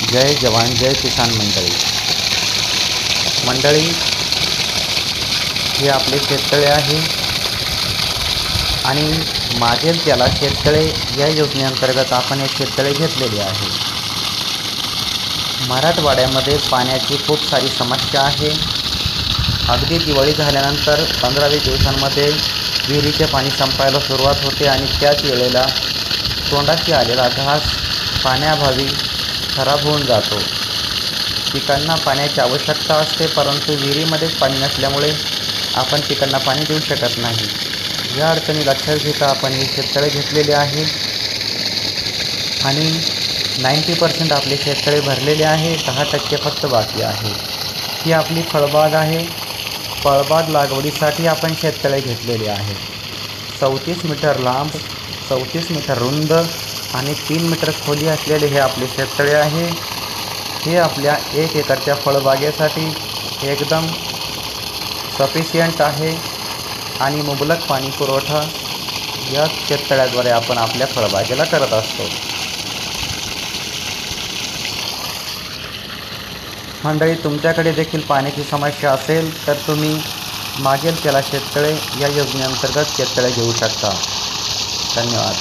जय जवान जय किसान मंडळी, हे आपले शेततळे आहे आणि मागेल त्याला शेततळे या योजनेअंतर्गत आपण एक शेततळे घेतलेले आहे। मराठवाड्यामध्ये पाण्याची खूप सारी समस्या आहे। अगदी दिवाळी झाल्यानंतर 15-20 दिवसांमध्ये विहिरीचे पाणी संपायला सुरुवात होते आणि त्याच वेळेला तोंडाशी आलेला घास पाण्याअभावी खराब होऊन जातो। पिकांना पाण्याची आवश्यकता असते, परंतु विहिरीमध्येच पाणी नसल्यामुळे आपण पिकांना पाणी देऊ शकत नाही। या अडचणी लक्षात घेता आपण हे शेततळे घेतलेले आहे आणि 90% आपले शेततळे भरलेले आहे, 10% फक्त बाकी आहे। ही आपली फळबाग आहे। फळबाग लागवडीसाठी आपण शेततळे घेतलेले आहे। 34 मीटर लांब, 34 मीटर रुंद आणि 3 मीटर खोली असलेले हे आपले शेततळे आहे। हे आपल्या 1 एकरच्या फळबागेसाठी एकदम सफिशियंट आहे आणि मुबलक पाणी पुरवठा या शेततळ्याद्वारे आपण आपल्या फळबागेला करत असतो। मंडळी, तुमच्याकडे देखील पाण्याची समस्या असेल तर तुम्ही मागेल त्याला शेततळे या योजनेअंतर्गत शेततळे घेऊ शकता। धन्यवाद।